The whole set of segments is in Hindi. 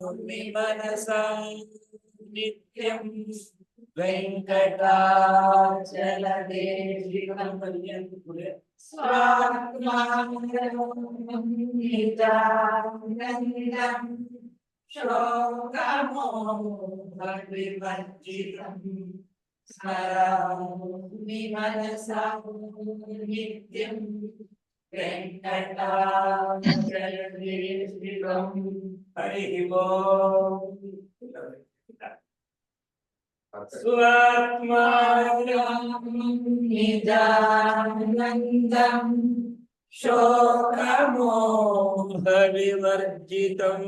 मनसा नित्यं वेंकटाचलदेशिकं स्वात्मानन्दं शोकमोहविवर्जितं स्मरामि मनसा नित्यं वेंकटाचलदेशिकं हरिः ओम् स्वात्मानन्दं शोकमोहविवर्जितं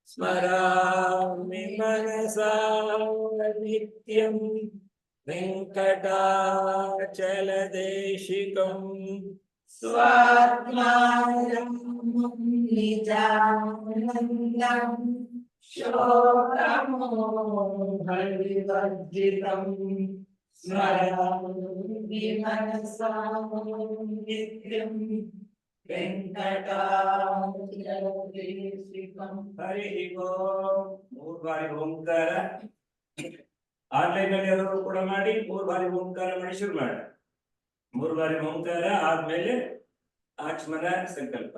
स्मरामि मनसा नित्यं वेंकटाचलदेशिकं स्वात्मानन्दं शोकमोहविवर्जितं स्मरामि मनसा नित्यं वेंकटाचलदेशिकं हरिः ओम् ಮೂರು ಬಾರಿ ಓಂಕಾರ ಆನ್ಲೈನ್ ಅಲ್ಲಿ ಎಲ್ಲರೂ ಕೂಡ ಮಾಡಿ ಮೂರು ಬಾರಿ ಓಂಕಾರ ಮಾಡಿ ಶುರು ಮಾಡಿ ಮೂರು ಬಾರಿ ಓಂಕಾರ ಆದ್ಮೇಲೆ ಆಚಮನ ಸಂಕಲ್ಪ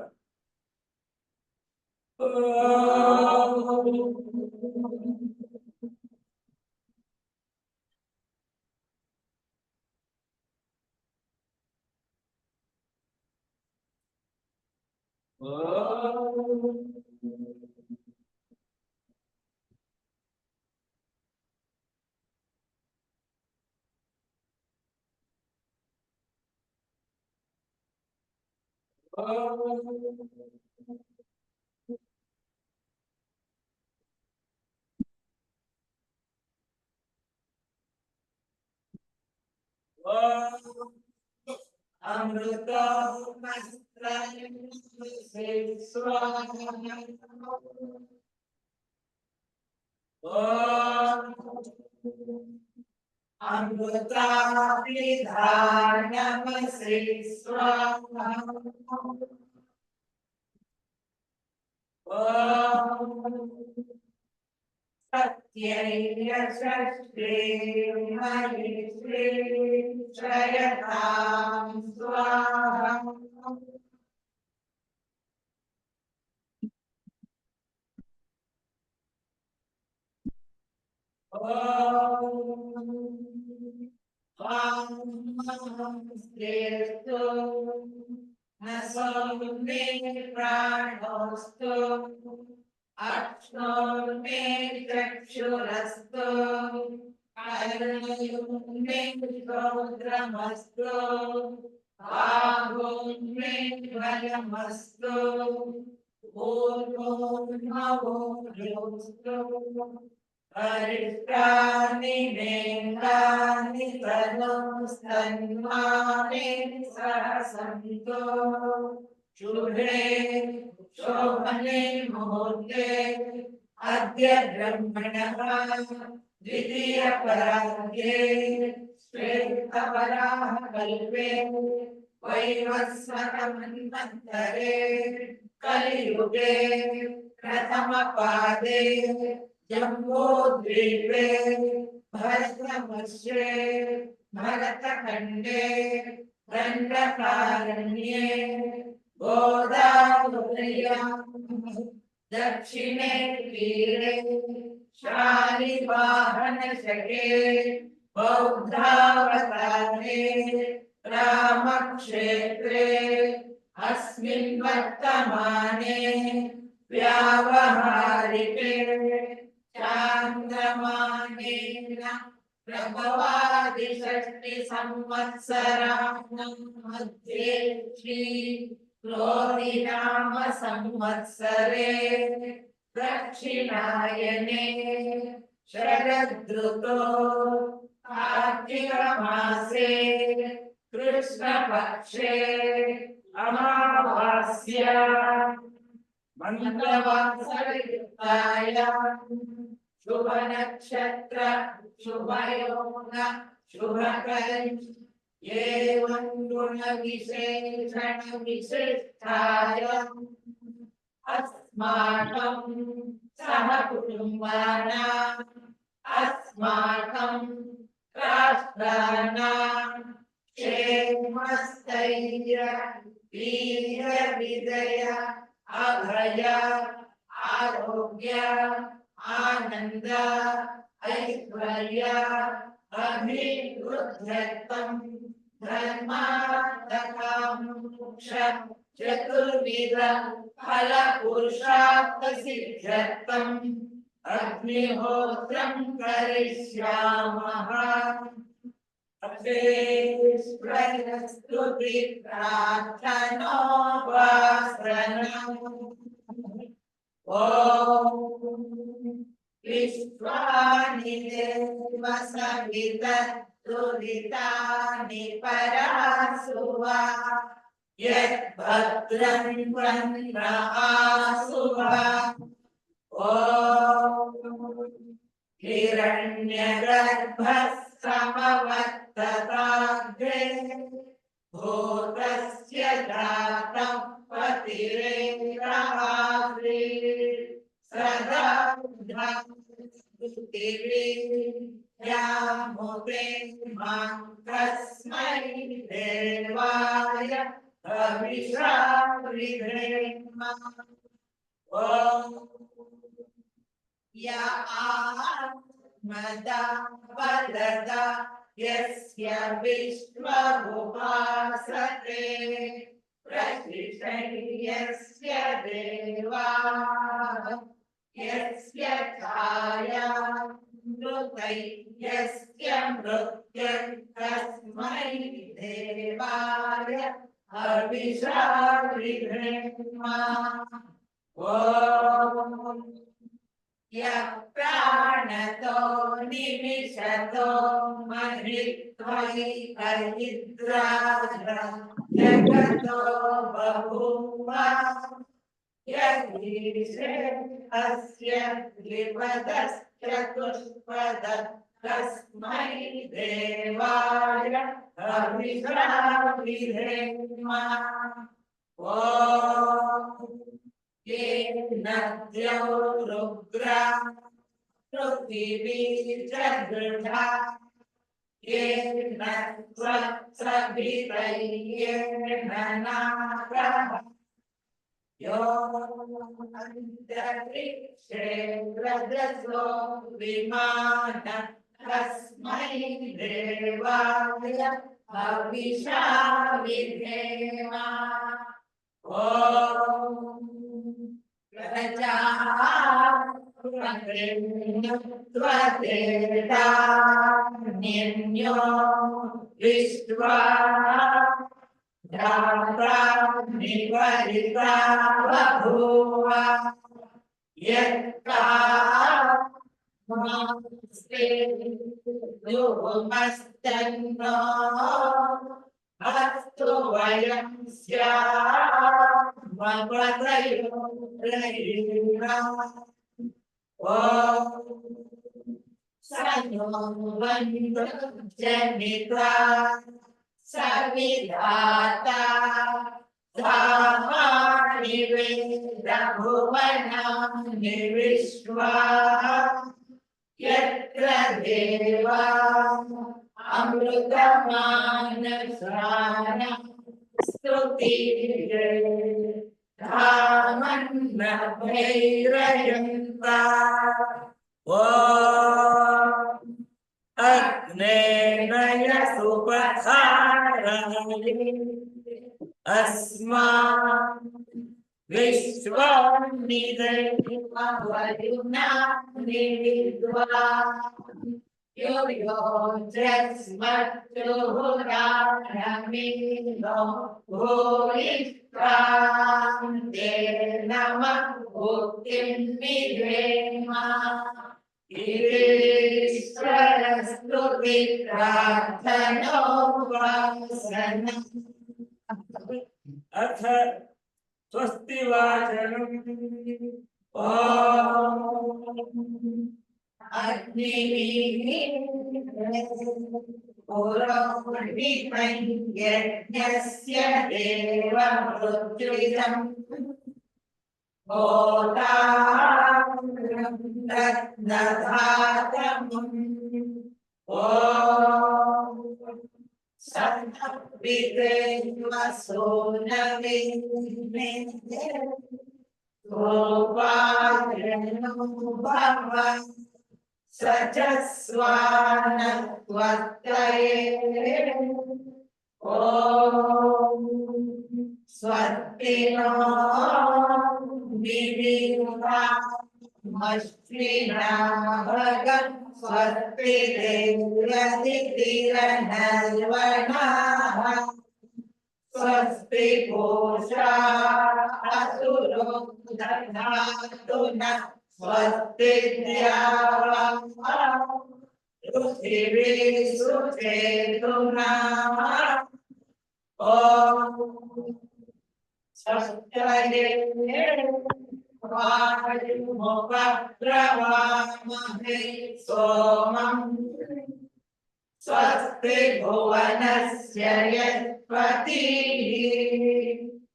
अमृता अमृताभिधानमसि स्वाहा सत्यैर्यशस्त्रे मयिश्री श्रयतां स्वाहा श्रेष्ठो न सौम्ये प्राणोस्तु अक्ष्णोर्मे चक्षुरस्तु कर्णयोर्मे श्रोत्रमस्तु बाहोर्मे बलमस्तु ऊर्ध्वोर्मवोर्योस्तु हरिष्टानि वेदानि तनुस्तन्माने सहसन्तो शुभे शोभने मुहूर्ते अद्य ब्रह्मणः द्वितीयपरार्धे श्वेतवराह कल्पे वैवस्वतमन्वन्तरे कलियुगे प्रथमपादे जम्बूद्वीपे भरतवर्षे भरतखण्डे दण्डकारण्ये गोदावर्यां दक्षिणे तीरे शालिवाहनशके बौद्धावतारे रामक्षेत्रे अस्मिन् वर्तमाने व्यावहारिके चान्द्रमानेन प्रभवादिषष्टिसंवत्सराणां मध्ये श्री क्रोधिनाम संवत्सरे दक्षिणायने शरदृतो कार्तिकमासे कृष्णपक्षे अमावास्यां मंगलवासरयुक्तायां शुभ नक्षत्र शुभयोग शुभकरण एवं गुण विशेषण विशिष्टायाम् अस्माकं सह कुटुम्बानाम् अस्माकं राष्ट्राणां क्षेमस्थैर्य वीर्यविजय अभय आरोग्य आनंद ऐश्वर्य अभिवृद्ध्यर्थं धर्मार्थकामोक्ष चतुर्विध फल पुरुषार्थ सिद्ध्यर्थम् अग्निहोत्रं करिष्यामः। स्तुति प्रार्थनोपासनम् ॐ विश्वानि देव सवितर्दुरितानि परासुवा यद्भद्रं वह्नासुवा ॐ हिरण्यगर्भः समवर्तताग्रे भूतस्य जातं पतिरेवाग्रे सदा यामुते मां तस्मै देवाय हविषा विधेम। या आत्मदा वददा यस्य विश्वमुपासते प्रशिषय्यस्य देवाः यस्य छाया मृतै यस्य मृत्युं तस्मै देवाय हविषा विधेम। यः प्राणतो निमिषतो महित्वैकयिद्राज जगतो बभूव यदीशे अस्य द्विपदश्चतुष्पद तस्मै देवाय हविषा विधेम। ये नद्यो रुद्रा पृथिवी च दृढा ये नत्वत्सभितयेन नाकः यो अन्तरिक्षे रजसो विमान तस्मै देवाय हविषा विधेम। प्रजान्यो विश्वा धाता निवरिता बभूव यत्कामस्ते योमस्तन्नो अस्तु वयं स्यामपतयो रयिणा सनो बन्धु जनिता सविधाता धामानि वेद भुवनानि विश्वा यत्र देवा अमृतमानसाना स्तुतिर्ये धामन्नभैरयन्ता अग्नेनय सुपथाराय अस्मान् विश्वान्निदयिमवरुणा निविद्वा यो यो जस्मत्तुहुराणमीनो भूयिष्ठान्ते नमः भुक्तिं विधेम। ईश्वरस्तुति प्रार्थनोपासनम् अथ स्वस्ति वाचनम् यज्ञस्य देवमृत्युजम् गोताम्रं रत्नधातमम् ॐ सन्नपितेन्वसोनविन्मे गोपायनो भव सचस्वानत्वत्तये ॐ स्वस्तिनो विरिवामश्विना भगन् स्वस्ति देव्यतिथिरनर्वणाः स्वस्ति पूषा असुरो दधातु न स्वस्ति द्यावा पृथिवी सुचेतुना ॐ स्वस्तये वायुमुपप्रवामहे सोमम् स्वस्ति भुवनस्य यत्पतिः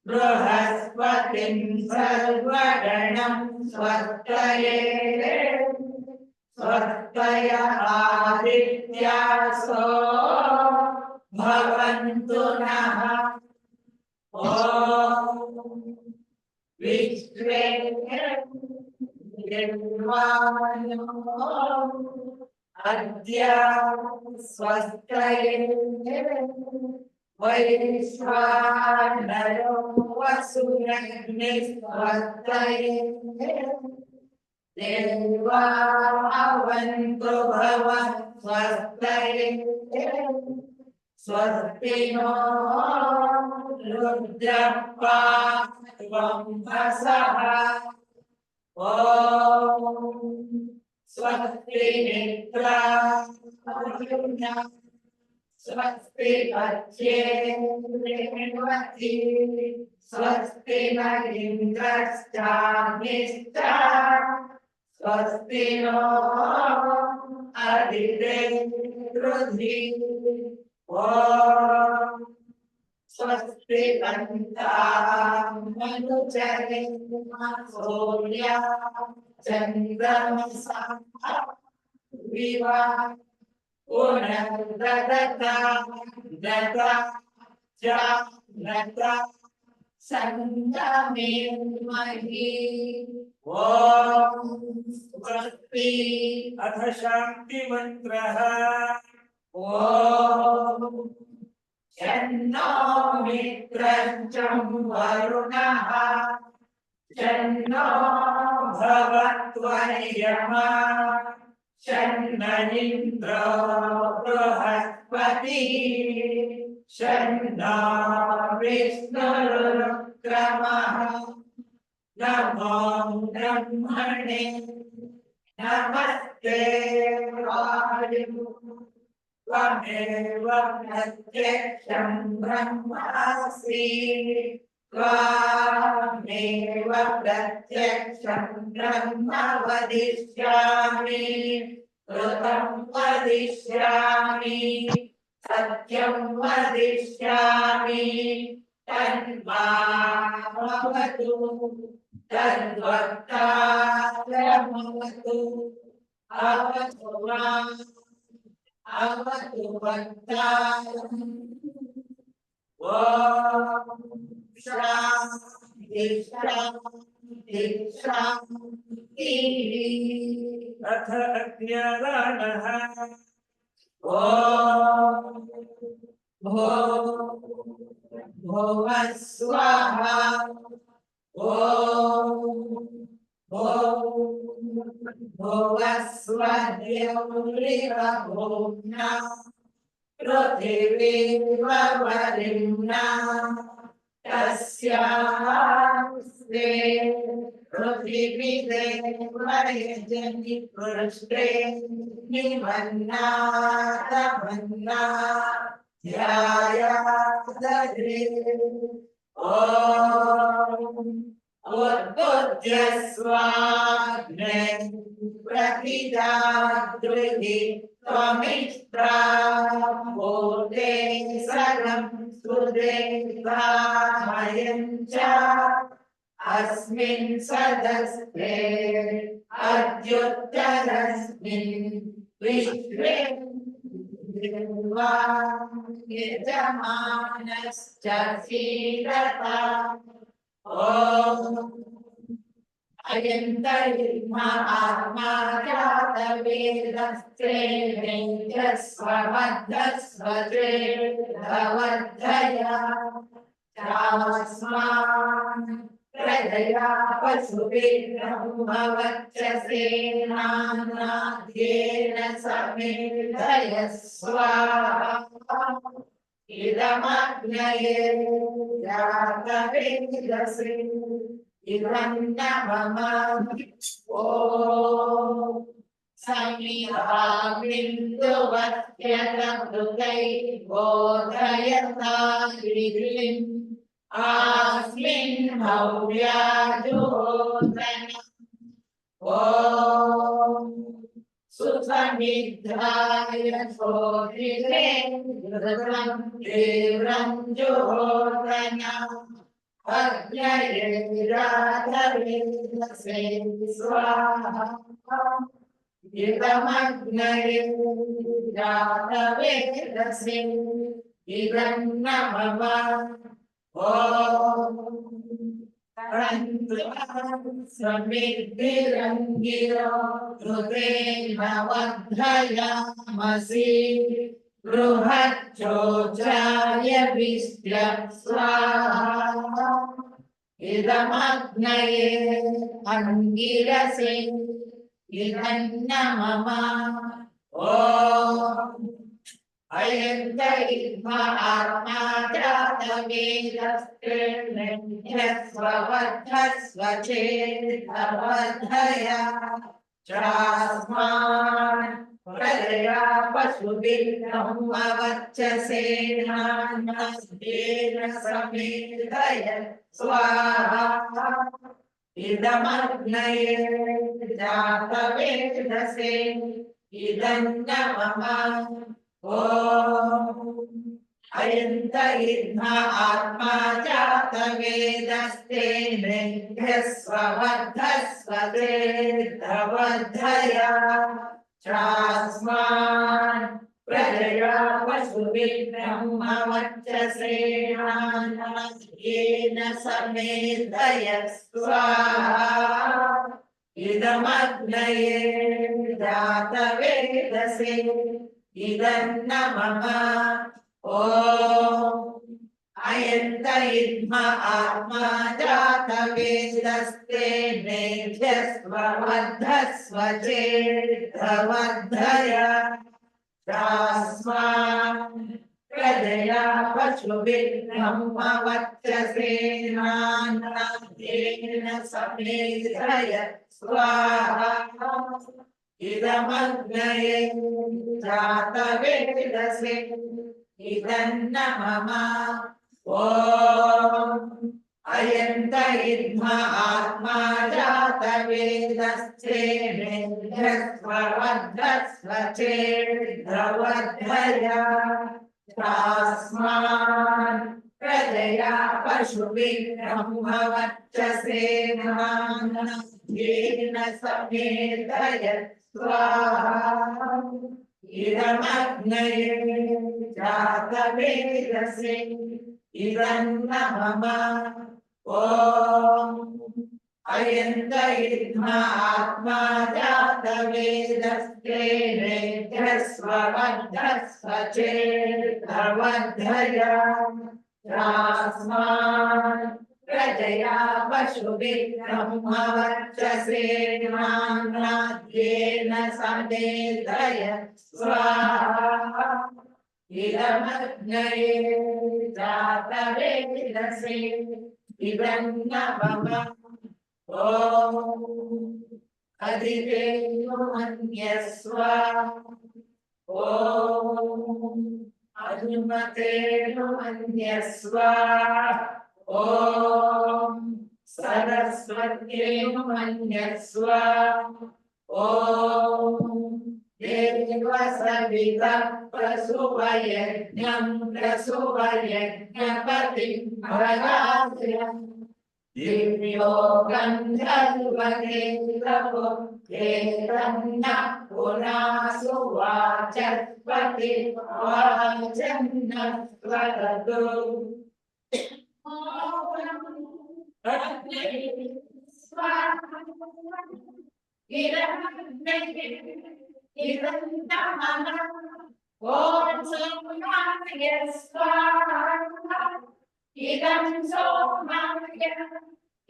बृहस्पतिं सर्वगणं स्वस्तये स्वस्तय आदित्यासो भवन्तु नः ॐ विश्वे देवानो अद्य स्वस्तये वैश्वानरो वसुरग्निस्वस्तये देवावन्तु भव स्वस्तये स्वस्ति नो रुद्रपात्वं वसः ॐ स्वस्ति मित्राणि स्वस्ति पच्येन्द्रियवती स्वस्ति न इन्द्रश्चाग्निश्च स्वस्ति नो अदिते रुधि ॐ स्वस्ति अन्तामनुचरेम सूर्या चन्द्रमसा विवा पुनर्ददता दता जानता संगमेन्महि ॐ स्वस्ति अथ शान्ति मन्त्रः ॐ शन्नो मित्रं वरुणः शन्नो भवत्वर्यमा शन्न इन्द्रो बृहस्पतिः शन्नो विष्णुरुक्रमः नमो ब्रह्मणे नमस्ते वायु त्वमेव प्रत्यक्षं ब्रह्मासि त्वामेव प्रत्यक्षं ब्रह्म वदिष्यामि ऋतं वदिष्यामि सत्यं वदिष्यामि तन्मामवतु तद्वक्तारमवतु अवतु माम् अवतु वक्तारम् ॐ शान्ति शान्ति शान्तिः अथ अज्ञानः ॐ भुवः स्वः ॐ भुवः स्वदेवरिव भुम्ना पृथिवीर्वरिम्ना तस्यास्ते पृथिवीदेवयजनि पृष्ठे निमन्नातमन्ना ध्यायादग्रे ॐ उद्बुद्ध्य स्वाग्ने प्रतिदादृहि त्वमिष्ट्रा भूते सर्वं सुदेवामयं च अस्मिन् सदस्ते अद्युत्तरस्मिन् विश्वे यजमानश्च सीदता ॐ अयन्तरिमा आत्मा जातवेदस्ते स्वमद्धस्वजे भवद्धया चास्मान् प्रजया पशुभिर्ब्रह्मवक्षसेनानाद्येन समेधय स्वाहा इदमग्नये जातवेदसे इदं न मम ॐ समिधामिन्दुवत्यतमृतै बोधयता विधिम् अस्मिन् भव्याजोदन ॐ सुसमिद्धाय सोधिरे घृतं तीव्रं जोदन अग्नये राधवेदसे स्वाहा इदमग्नये राधवेदसे इदं न मम ॐ समिद्धिरङ्गिरो घृतेन वर्धयामसि बृहज्जोजाय विष्ट स्वाहा इदमग्नये अङ्गिरसे इदं न मम ॐ अयन्तरिमा आत्मा जातवेदस्ते स्ववर्धस्वचेदवर्धया चास्मान् प्रजया पशुभिर्ब्रह्मवक्षसेनानाद्येन समेधय स्वाहा इदमग्नये जातवेदसे इदं न मम ॐ अयन्तरिमा आत्मा जातवेदस्ते स्ववर्धस्वचेदवर्धया चास्मान् प्रजया पशुभिर्ब्रह्मवक्षसेनानाद्येन समेधय स्वाहा इदमग्नये जातवेदसे इदं न मम ॐ अयन्तरिमा आत्मा जातवेदस्ते स्ववर्धस्वचेदवर्धया चास्मान् प्रजया पशुभिर्ब्रह्मवक्षसेनानाद्येन समेधय स्वाहा इदमग्नये जातवेदसे इदं न मम ॐ अयन्तरिमा आत्मा जातवेदस्ते स्ववर्धस्वचेदवर्धया चास्मान् प्रजया पशुभिर्ब्रह्मवक्षसेनानाद्येन समेधय स्वाहा इदमग्नये जातवेदसे इदं न मम ॐ अयन्तरिमा आत्मा जातवेदस्ते स्ववर्धस्वचेदवर्धया चास्मान् प्रजया पशुभिर्ब्रह्मवक्षसेनानाद्येन समेधय स्वाहा इदमग्नये जातवेदसे इदं न मम ॐ अधिदेवमन्यस्व ॐ अनुमतेनुमन्यस्व ॐ सरस्वत्येनुमन्यस्व ॐ देवसविदः प्रसूवयज्ञं प्रसूवयज्ञपतिं भगास्यम् दिव्यो गन्धर्वदेवो एतन्नः पुनासु वाचस्पति वाचन्नः स्वरतु Om Somaya Swaha Idam Somaya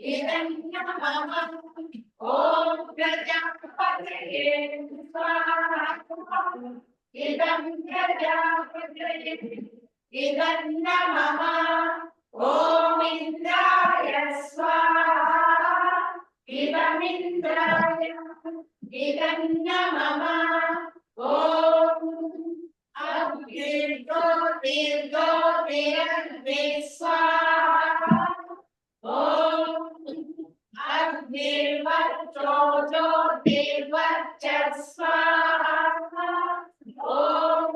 Idam Namah Om Prajapataye Swaha Idam Prajapataye Idam Namah Om Indraya Swaha Idam Indraya Idam Namah Om Agirgo Dirgo Dirve Swaha Om Agirvacho Dirvacha Swaha Om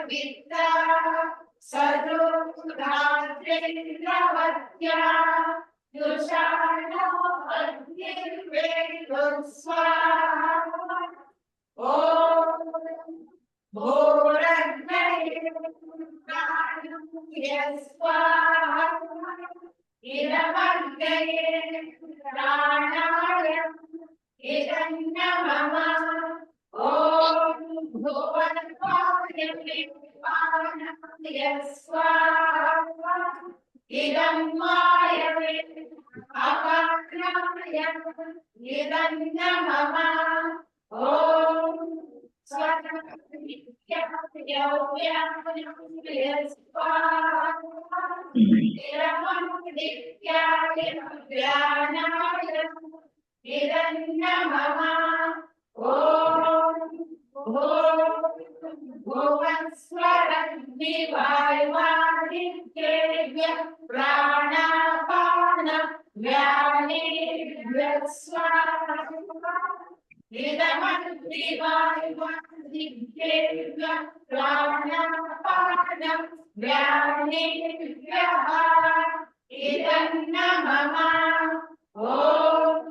Savita Sadhuradrindravatya Yushano Agirveduswaha Om Bhoradnaya Swaha Idamaggaye Pranaya Idam Namah Om Bhuvanvaya Vipanaya Swaha Idam Maya Apakraya Idam Namah Om Swatamya Yavya Swaha Idamamdityaya Vyanaya Idam Namah Om Bhuvanswaradivayvaditya Pranapana Vyanebhya Swaha Idamandivayvaditya Pranapana Vyanebhya Idam Namah Om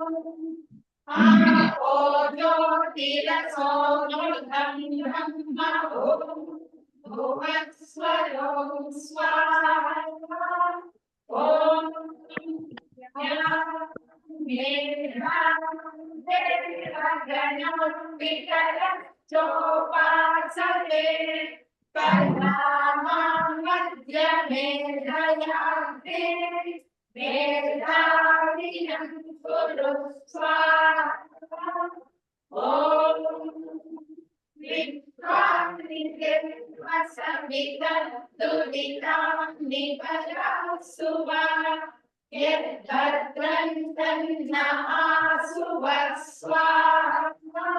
Ojo tiraso nurgam brahma om bhuvasvaro swaha om Megha chopasate Parnamam madhya medhayate Medhavinam Guru Swaha Om Vikrantike Vasavitam Duditam Niparasuva Yedhadrantanna Asuvaswaha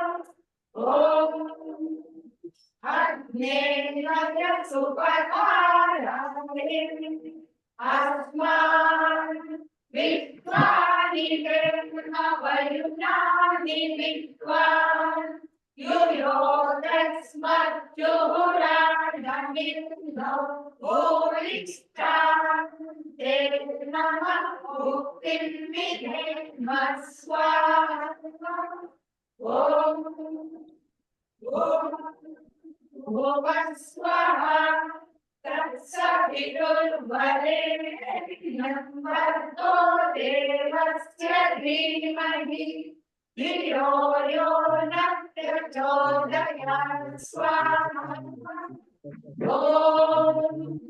Om Agneya Supakarane Asman Vikrani Vayunani Vikwan Yuyotasmat Juhuranamino Uristan Tenama Uktin Vidhemaswaha Om Bhuvaswaha Tatsavidul Varenyam Bhargo Devasya Dhimahi Dhiyo Yo Nah Prachodayat Swaha Om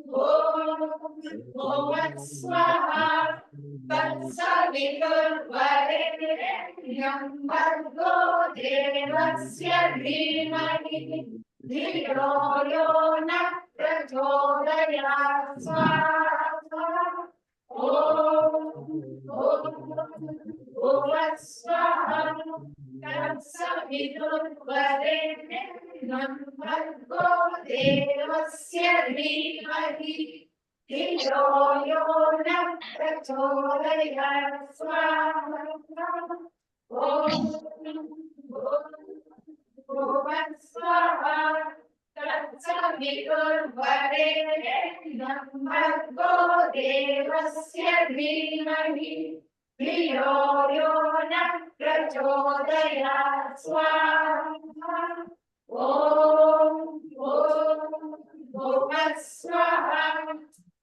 Bhuvaswaha Tatsavidul Varenyam Bhargo Devasya Dhimahi Dhiyo Yo Nah Prachodayat Swaha Om Bhuvaswaha Tatsavidul Varenyam Bhargo Devasya Dhimahi Dhiyo Yo Nah Prachodayat Swaha Om भुवस्वहा तत्सवितुर्वरेण्यं भर्गो देवस्य धीमहि धियो यो नः प्रचोदयात् स्वाहा ॐ भुवस्वः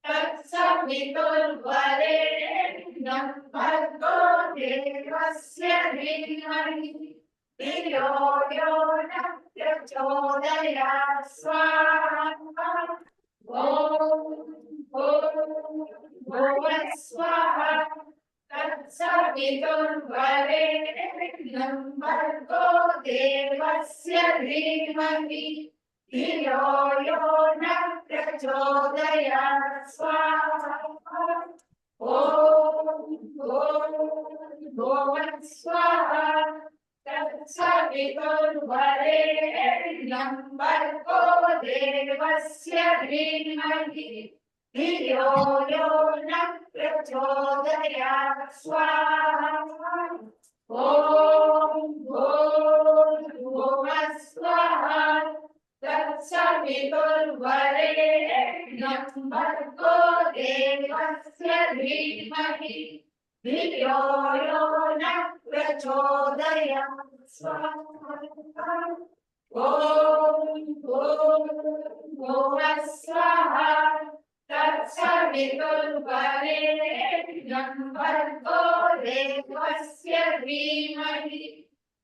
तत्सवितुर्वरेण्यं भर्गो देवस्य धीमहि धियो यो नः प्रचोदयात् स्वाहा ॐ भुवस्वः तत्सवितुर्वरेण्यं भर्गो देवस्य धीमहि धियो यो नः प्रचोदयात् स्वाहा ॐ भुवस्वः तत्सवितुर्वरेण्यं भर्गो देवस्य धीमहि धियो यो नः प्रचोदयात् स्वाहा ॐ भुवस्वः तत्सवितुर्वरेण्यं भर्गो देवस्य धीमहि धियो यो नः प्रचोदयात् स्वाहा ॐ भुवस्वः तत्सवितुर्वरेण्यं भर्गो देवस्य धीमहि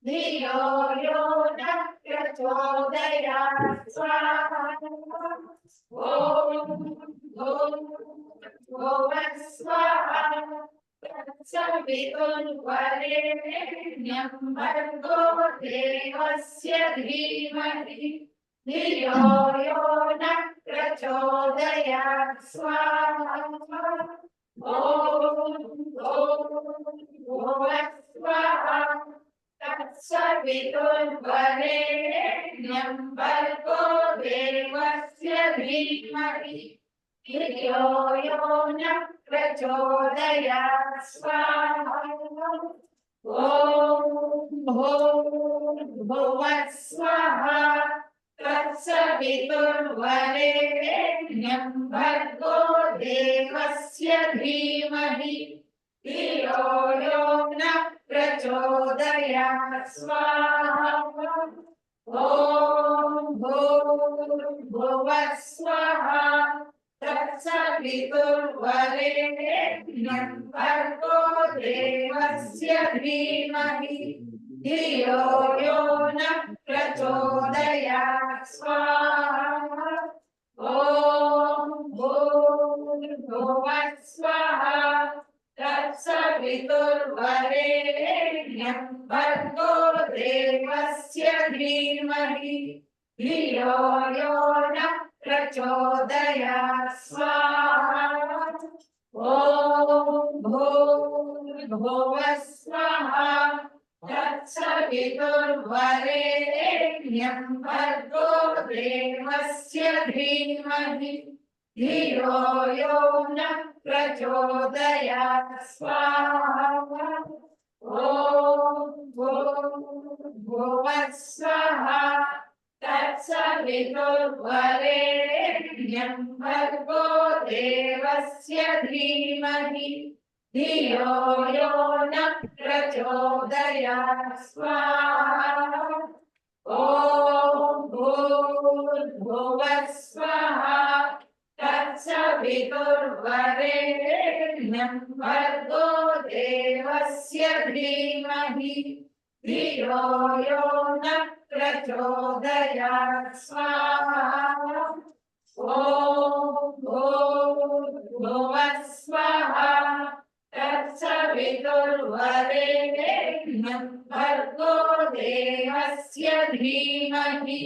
धियो यो नः प्रचोदयात् स्वाहा ॐ भुवस्वः तत्सवितुर्वरेण्यं भर्गो देवस्य धीमहि धियो यो नः प्रचोदयात् स्वाहा ॐ भुवस्वः तत्सवितुर्वरेण्यं भर्गो देवस्य धीमहि धियो यो नः प्रचोदयात् स्वाहा ॐ भुवस्वः तत्सवितुर्वरेण्यं भर्गो देवस्य धीमहि धियो यो नः प्रचोदयात् स्वाहा ॐ भुवस्वः तत्सवितुर्वरेण्यं भर्गो देवस्य धीमहि धियो यो नः प्रचोदयात् स्वाहा ॐ भुवस्वः तत्सवितुर्वरेण्यं भर्गो देवस्य धीमहि धियो यो नः प्रचोदयात् स्वाहा ॐ भुवस्वः तत्सवितुर्वरेण्यं भर्गो देवस्य धीमहि धियो यो नः प्रचोदयात् स्वाहा ॐ भुवस्वः तत्सवितुर्वरेण्यं भर्गो देवस्य धीमहि धियो यो नः प्रचोदयात् स्वाहा ॐ भुवस्वः तत्सवितुर्वरेण्यं भर्गो देवस्य धीमहि धियो यो नः प्रचोदयात् स्वाहा ॐ भुवस्वः तत्सवितुर्वरेण्यं भर्गो देवस्य धीमहि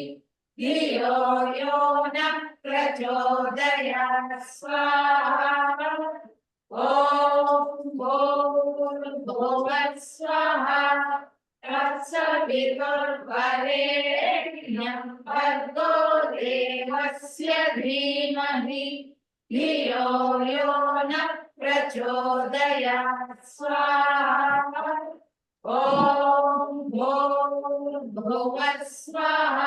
धियो यो नः प्रचोदयात् स्वाहा ॐ भुवस्वः तत्सवितुर्वरेण्यं भर्गो देवस्य धीमहि धियो यो नः प्रचोदयात् स्वाहा ॐ भूर्भुवः स्वः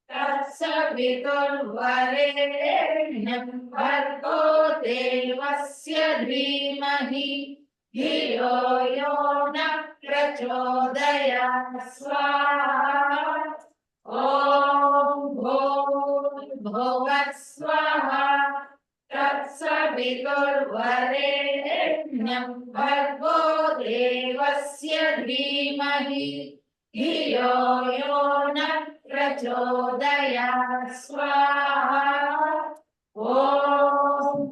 तत्सवितुर्वरेण्यं भर्गो देवस्य धीमहि धियो यो न प्रचोदयात् स्वाहा ॐ भूर्भुवः स्वः तत्सवितुर्वरेण्यं भर्गो देवस्य धीमहि धियो यो न प्रचोदयात् स्वाहा ॐ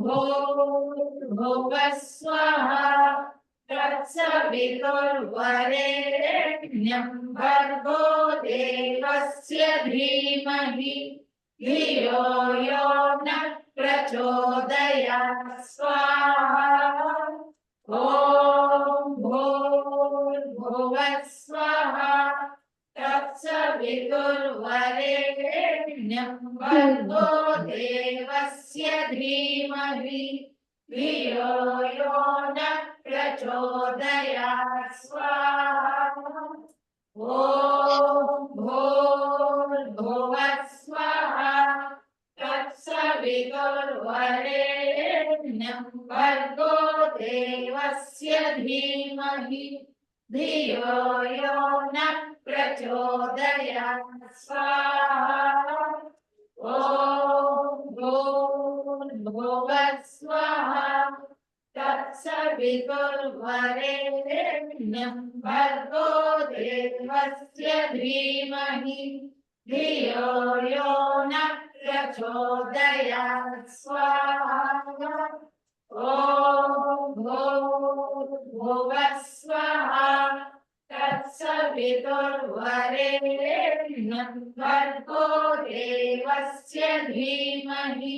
भूर्भुवः स्वः तत्सवितुर्वरेण्यं भर्गो देवस्य धीमहि धियो यो न प्रचोदयात् स्वाहा ॐ भूर्भुवः स्वः तत्सवितुर्वरेण्यं भर्गो देवस्य धीमहि धियो यो न प्रचोदयात् स्वाहा ॐ भूर्भुवः स्वः तत्सवितुर्वरेण्यं भर्गो देवस्य धीमहि धियो यो न प्रचोदयात् स्वाहा ॐ भूर्भुवः स्वः तत्सवितुर्वरेण्यं भर्गो देवस्य धीमहि धियो यो न प्रचोदयात् स्वाहा ॐ भूर्भुवः स्वः तत्सवितुर्वरेण्यं भर्गो देवस्य धीमहि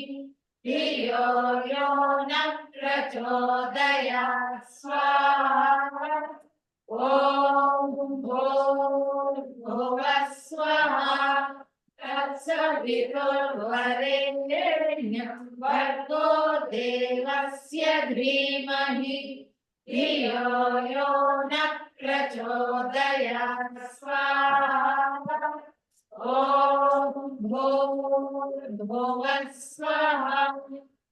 धियो यो न प्रचोदयात् स्वाहा ॐ भूर्भुवः स्वः तत्सवितुर्वरेण्यं भर्गो देवस्य धीमहि धियो यो न प्रचोदयात् स्वाहा ॐ भूर्भुवः स्वः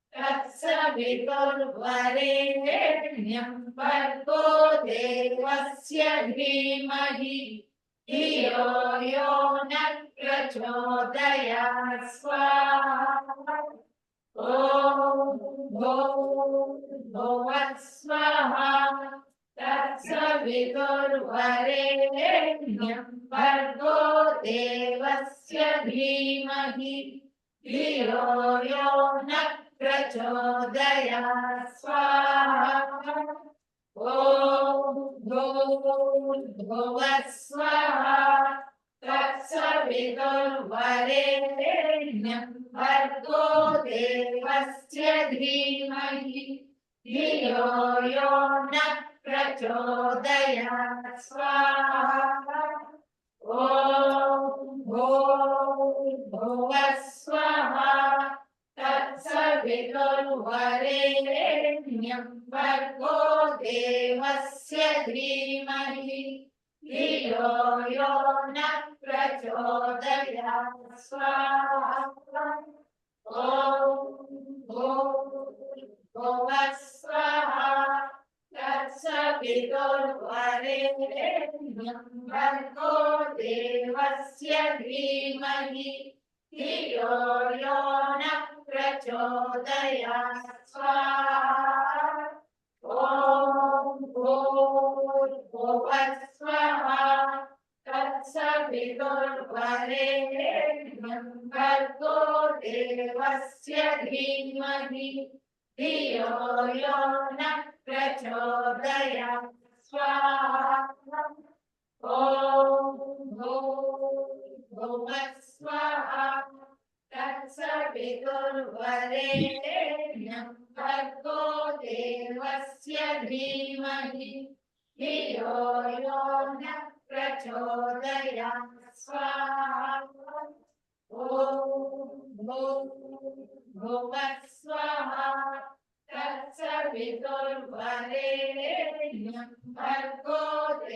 तत्सवितुर्वरेण्यं भर्गो देवस्य धीमहि धियो यो न प्रचोदयात् स्वाहा ॐ भूर्भुवः स्वः तत्सवितुर्वरेण्यं भर्गो देवस्य धीमहि धियो यो न प्रचोदयात् स्वाहा ॐ भूर्भुवः स्वः तत्सवितुर्वरेण्यं भर्गो देवस्य धीमहि धियो यो न प्रचोदयात् स्वाहा ॐ भूर्भुवः स्वः तत्सवितुर्वरेण्यं भर्गो देवस्य धीमहि धियो यो न प्रचोदयात् स्वाहा ॐ भूर्भुवः स्वः तत्सवितुर्वरेण्यं भर्गो देवस्य धीमहि धियो यो न प्रचोदयात् स्वाहा ॐ भूर्भुवः स्वः तत्सवितुर्वरेण्यं भर्गो देवस्य धीमहि धियो यो न प्रचोदयात् स्वाहा ॐ भूर्भुवः स्वः तत्सवितुर्वरेण्यं भर्गो देवस्य धीमहि धियो यो न प्रचोदयात् स्वाहा ॐ भूर्भुवः स्वः तत्सवितुर्वरेण्यं भर्गो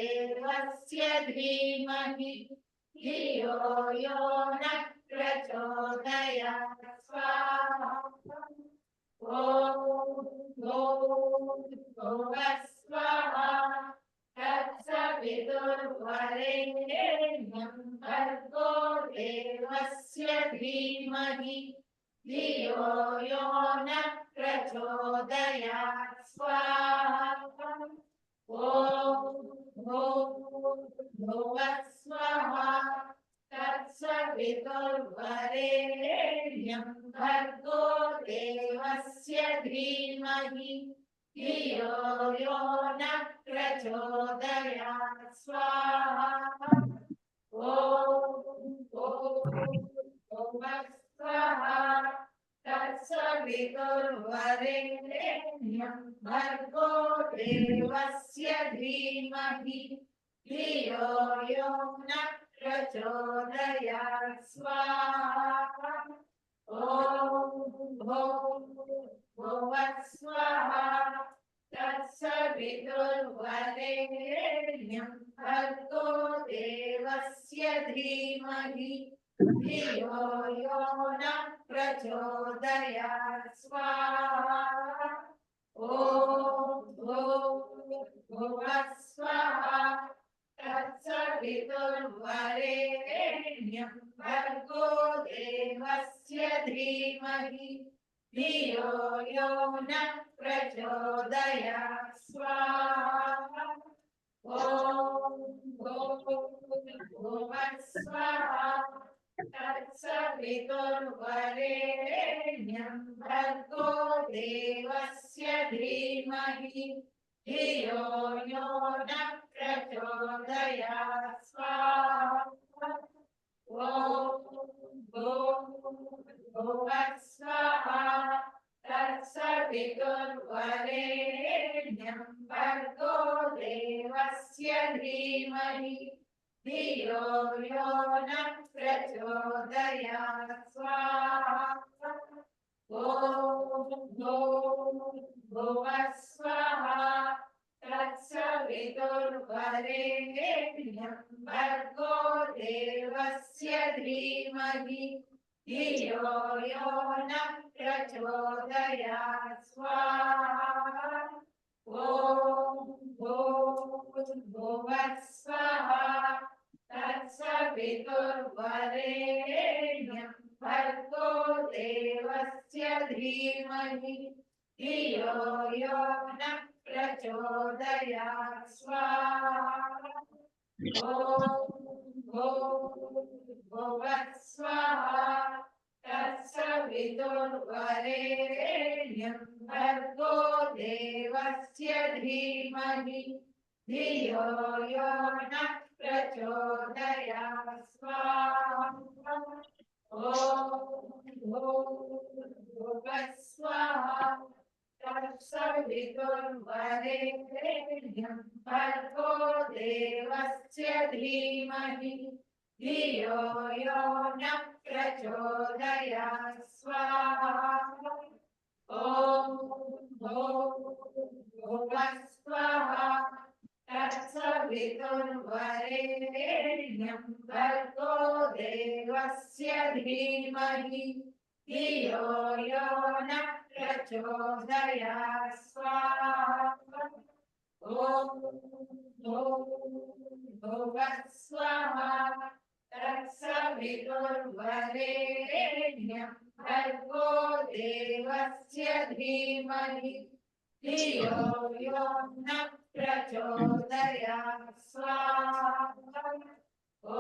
देवस्य धीमहि धियो यो न प्रचोदयात् स्वाहा ॐ भुवः स्वाहा तत्सवितुर्वरेण्यं भर्गो देवस्य धीमहि धियो यो न प्रचोदयात् स्वाहा ॐ भुवः स्वाहा तत्सवितुर्वरेण्यं भर्गो देवस्य धीमहि धियो यो न प्रचोदयात् स्वाहा ॐ भुवः स्वाहा तत्सवितुर्वरेण्यं भर्गो देवस्य धीमहि धियो यो न प्रचोदयात् स्वाहा ॐ भुवः स्वाहा तत्सवितुर्वरेण्यं भर्गो देवस्य धीमहि धियो यो न प्रचोदयात् स्वाहा ॐ भुवः स्वाहा तत्सवितुर्वरेण्यं भर्गो देवस्य धीमहि धियो यो न प्रचोदयात् स्वाहा ॐ भुवः स्वाहा तत्सवितुर्वरेण्यं भर्गो देवस्य धीमहि धियो यो न प्रचोदयात् स्वाहा ॐ भुवः स्वाहा तत्सवितुर्वरेण्यं भर्गो देवस्य धीमहि धियो यो न प्रचोदयात् स्वाहा ॐ भुवः स्वाहा तत्सवितुर्वरेण्यं भर्गो देवस्य धीमहि धियो यो न प्रचोदयात् स्वाहा ॐ भुवः स्वाहा तत्सवितुर्वरेण्यं भर्गो देवस्य धीमहि धियो यो न प्रचोदयात् स्वाहा ॐ भुवः स्वाहा तत्सवितुर्वरेण्यं भर्गो देवस्य धीमहि धियो यो न प्रचोदयात् स्वाहा ॐ भुवः स्वाहा तत्सवितुर्वरेण्यं भर्गो देवस्य धीमहि धियो यो न प्रचोदयात् स्वाहा ॐ भुवः स्वाहा तत्सवितुर्वरेण्यं भर्गो देवस्य धीमहि धियो यो न प्रचोदयात् स्वाहा ॐ भुवः स्वाहा तत्सवितुर्वरेण्यं भर्गो देवस्य धीमहि धियो यो न प्रचोदयात् स्वाहा ॐ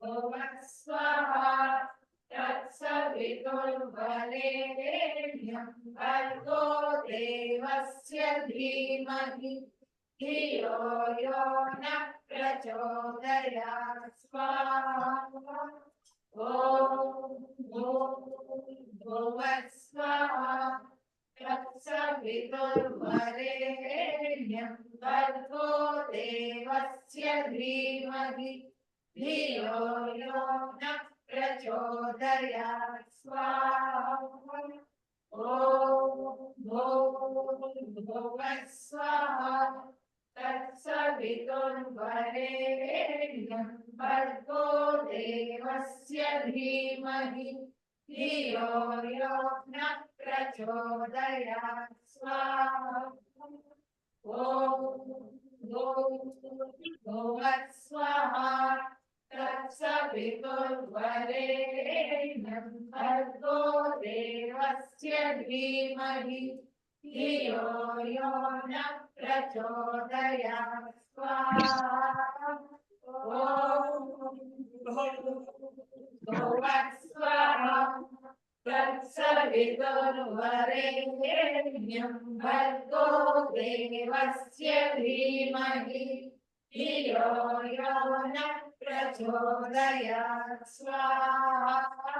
भुवः स्वाहा तत्सवितुर्वरेण्यं भर्गो देवस्य धीमहि धियो यो न प्रचोदयात् स्वाहा ॐ भुवः स्वाहा तत्सवितुर्वरेण्यं भर्गो देवस्य धीमहि धियो यो न प्रचोदयात् स्वाहा ॐ भुवः स्वाहा तत्सवितुर्वरेण्यं भर्गो देवस्य धीमहि धियो यो न प्रचोदयात् स्वाहा ॐ भुवस्वाहा तत्सवितुर्वरेण्यं भर्गो देवस्य धीमहि धियो यो न प्रचोदयात् स्वाहा भुवस्वाहा तत्सवितुर्वरेण्यं भर्गो देवस्य धीमहि धियो यो न प्रचोदयात् स्वाहा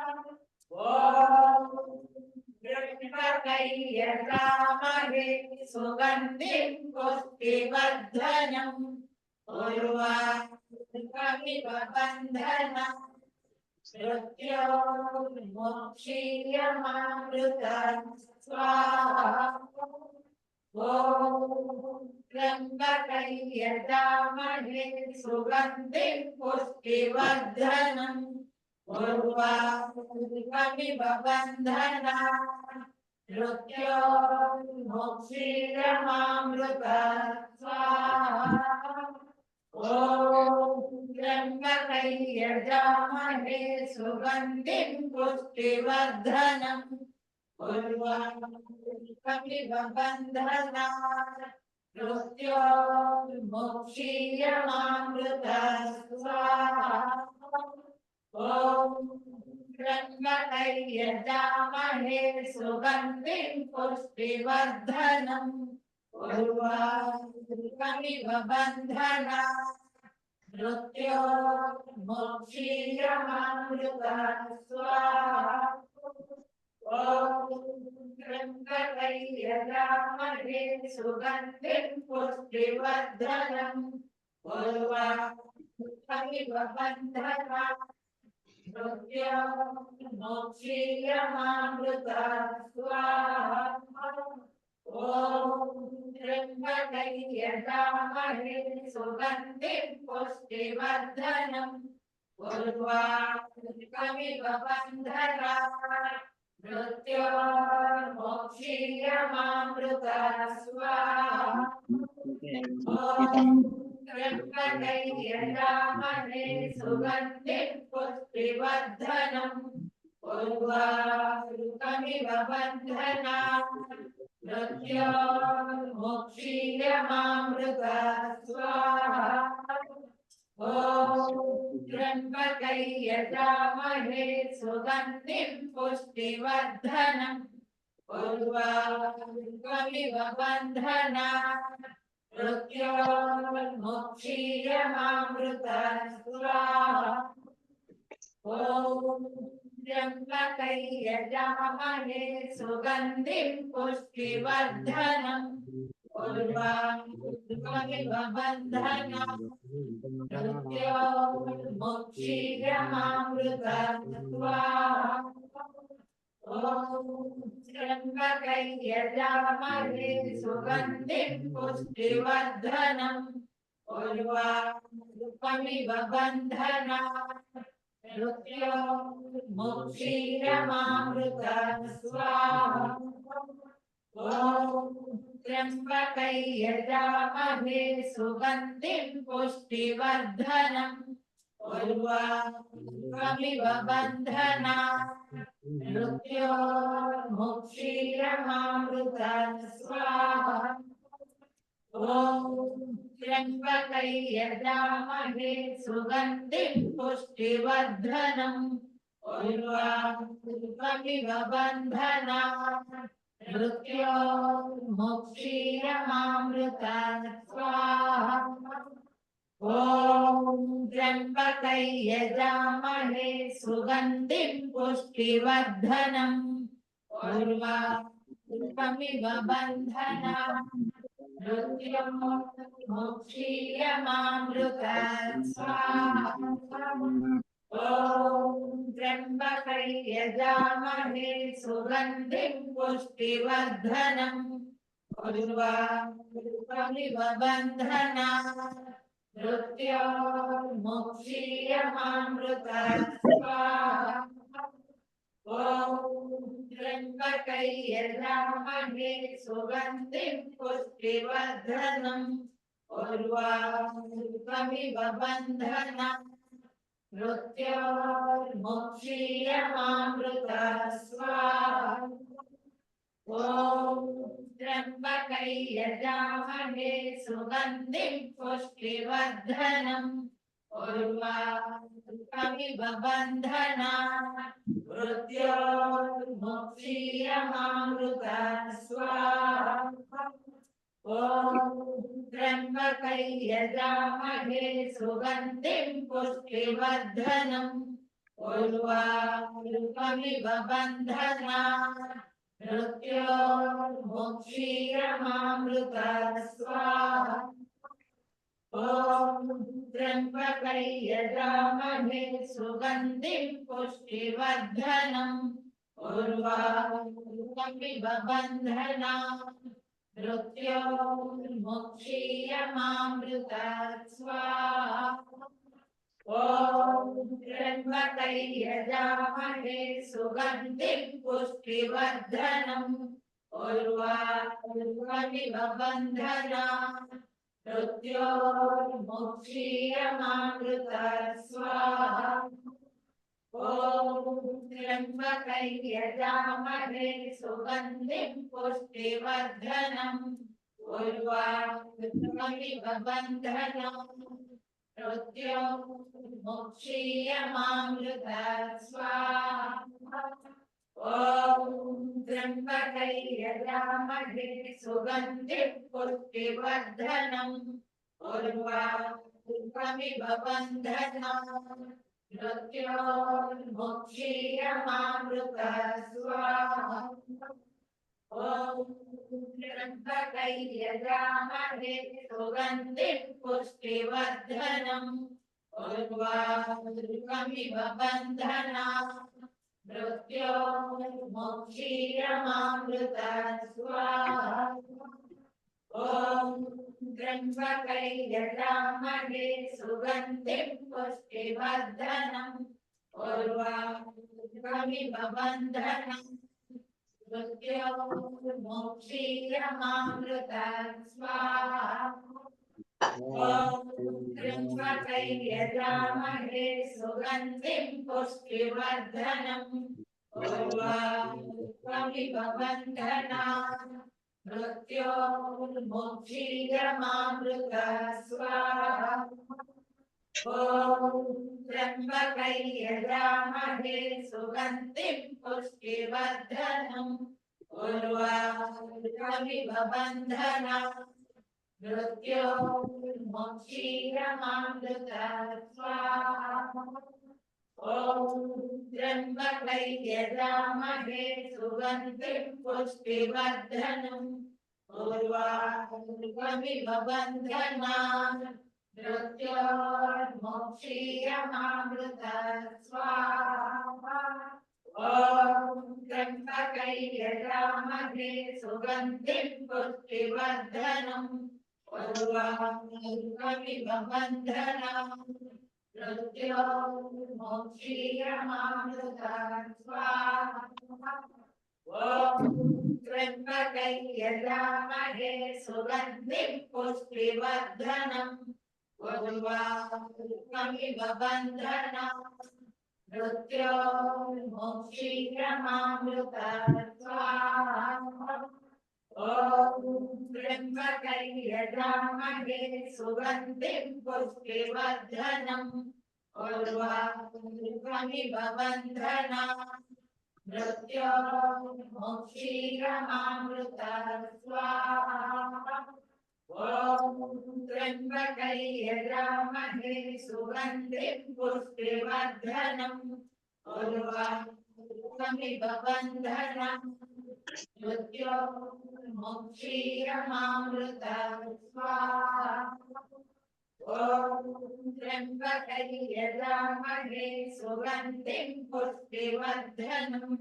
त्र्यम्बकैर्यजामहे सुगन्धिं पुष्टिवर्धनम् उर्वारुकमिव बन्धनम् मृत्योर्मुक्षीयमामृतं स्वाहा ॐ त्र्यम्बकैर्यजामहे सुगन्धिं पुष्टिवर्धनम् उर्वारुकमिव बन्धनात् मृत्योर्मुक्षीयमामृतं स्वाहा ॐ त्र्यम्बकैर्यजामहे सुगन्धिं पुष्टिवर्धनम् उर्वारुकमिव बन्धनात् मृत्योर्मुक्षीयमामृतं स्वाहा ॐ त्र्यम्बकैर्यजामहे सुगन्धिं पुष्टिवर्धनम् उर्वारुकमिव बन्धनात् मृत्योर्मुक्षीयमामृतं स्वाहा ॐ त्र्यम्बकैर्यजामहे सुगन्धिं पुष्टिवर्धनम् उर्वारुकमिव बन्धनात् मृत्योर्मुक्षीयमामृतं स्वाहा ॐ त्र्यम्बकैर्यजामहे सुगन्धिं पुष्टिवर्धनम् उर्वारुकमिव बन्धनात् मृत्योर्मुक्षीयमामृतं स्वाहा त्र्यम्बकैर्यजामहे सुगन्धिं पुष्टिवर्धनम् उर्वारुकमिव बन्धनात् मृत्योर्मुक्षीयमामृतं स्वाहा ॐ त्र्यम्बकैर्यजामहे सुगन्धिं पुष्टिवर्धनम् उर्वारुकमिव बन्धनात् मृत्योर्मुक्षीयमामृतं स्वाहा ॐ त्र्यम्बकैर्यजामहे सुगन्धिं पुष्टिवर्धनम् उर्वारुकमिव बन्धनात् मृत्योर्मुक्षीयमामृतं स्वाहा ॐ त्र्यम्बकैर्यजामहे सुगन्धिं पुष्टिवर्धनम् उर्वारुकमिव बन्धनात् मृत्योर्मुक्षीयमामृतं स्वाहा ॐ त्र्यम्बकैर्यजामहे सुगन्धिं पुष्टिवर्धनम् उर्वारुकमिव बन्धनात् मृत्योर्मुक्षीयमामृतं स्वाहा ॐ त्र्यम्बकैर्यजामहे सुगन्धिं पुष्टिवर्धनम् उर्वारुकमिव बन्धनात् मृत्योर्मुक्षीयमामृतं स्वाहा ॐ त्र्यम्बकैर्यजामहे सुगन्धिं पुष्टिवर्धनम् उर्वारुकमिव बन्धनात् मृत्योर्मुक्षीयमामृतं स्वाहा ॐ त्र्यम्बकैर्यजामहे सुगन्धिं पुष्टिवर्धनम् उर्वारुकमिव बन्धनात् मृत्योर्मुक्षीयमामृतात् स्वाहा ॐ त्र्यम्बकै यजामहे सुगन्धिं पुष्टिवर्धनम् उर्वारुकमिव बन्धनात् मृत्योर्मुक्षीयमामृतात् स्वाहा ॐ त्र्यम्बकै यजामहे सुगन्धिं पुष्टिवर्धनम् उर्वारुकमिव बन्धनात् मृत्योर्मुक्षीयमामृतात् स्वाहा ॐ त्र्यम्बकै यजामहे सुगन्धिं पुष्टिवर्धनम् उर्वारुकमिव बन्धनात् मृत्योर्मुक्षीयमामृतात् स्वाहा ॐ त्र्यम्बकै यजामहे सुगन्धिं पुष्टिवर्धनम् उर्वारुकमिव बन्धनात् मृत्योर्मुक्षीयमामृतात् स्वाहा ॐ त्र्यम्बकै यजामहे सुगन्धिं पुष्टिवर्धनम् उर्वारुकमिव बन्धनात् मृत्योर्मुक्षीयमामृतात् स्वाहा ॐ त्र्यम्बकै यजामहे सुगन्धिं पुष्टिवर्धनम् उर्वारुकमिव बन्धनात् मृत्योर्मुक्षीयमामृतात् स्वाहा ॐ त्र्यम्बकै यजामहे सुगन्धिं पुष्टिवर्धनम् उर्वारुकमिव बन्धनात् मृत्योर्मुक्षीयमामृतात् स्वाहा ॐ त्र्यम्बकै यजामहे सुगन्धिं पुष्टिवर्धनम् उर्वारुकमिव बन्धनात् मृत्योर्मुक्षीयमामृतात् स्वाहा ॐ त्र्यम्बकै यजामहे सुगन्धिं पुष्टिवर्धनम् उर्वारुकमिव बन्धनात् मृत्योर्मुक्षीयमामृतात् स्वाहा ॐ त्र्यम्बकै यजामहे सुगन्धिं पुष्टिवर्धनम् उर्वारुकमिव बन्धनात् मृत्योर्मुक्षीयमामृतात् स्वाहा ॐ त्र्यम्बकै यजामहे सुगन्धिं पुष्टिवर्धनम् उर्वारुकमिव बन्धनात् मृत्योर्मुक्षीयमामृतात् स्वाहा ॐ त्र्यम्बकै यजामहे सुगन्धिं पुष्टिवर्धनम् उर्वारुकमिव बन्धनात् मृत्योर्मुक्षीयमामृतात् स्वाहा ॐ त्र्यम्बकै यजामहे सुगन्धिं पुष्टिवर्धनम् उर्वारुकमिव बन्धनात् मृत्योर्मुक्षीयमामृतात् स्वाहा ॐ त्र्यम्बकै यजामहे सुगन्धिं पुष्टिवर्धनम् उर्वारुकमिव बन्धनात् मृत्योर्मुक्षीयमामृतात् स्वाहा ॐ त्र्यम्बकै यजामहे सुगन्धिं पुष्टिवर्धनम् उर्वारुकमिव बन्धनात् मृत्योर्मुक्षीयमामृतात् स्वाहा ॐ त्र्यम्बकै यजामहे सुगन्धिं पुष्टिवर्धनम् उर्वारुकमिव बन्धनात् मृत्योर्मुक्षीयमामृतात् स्वाहा ॐ त्र्यम्बकै यजामहे सुगन्धिं पुष्टिवर्धनम्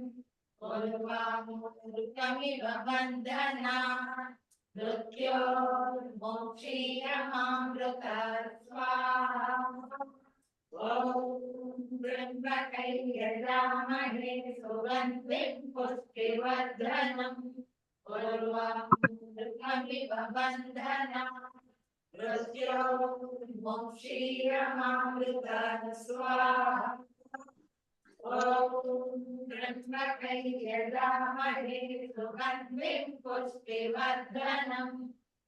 उर्वारुकमिव बन्धनात् मृत्योर्मोक्षीयमामृता स्वाहा ॐ त्र्यम्बकैर्यजामहे सुगन्धिं पुष्टिवर्धनम् उर्वारुकमिव बन्धनात् मृत्योर्मोक्षीयमामृता स्वाहा ॐ त्र्यम्बकैर्यजामहे सुगन्धिं पुष्टिवर्धनम्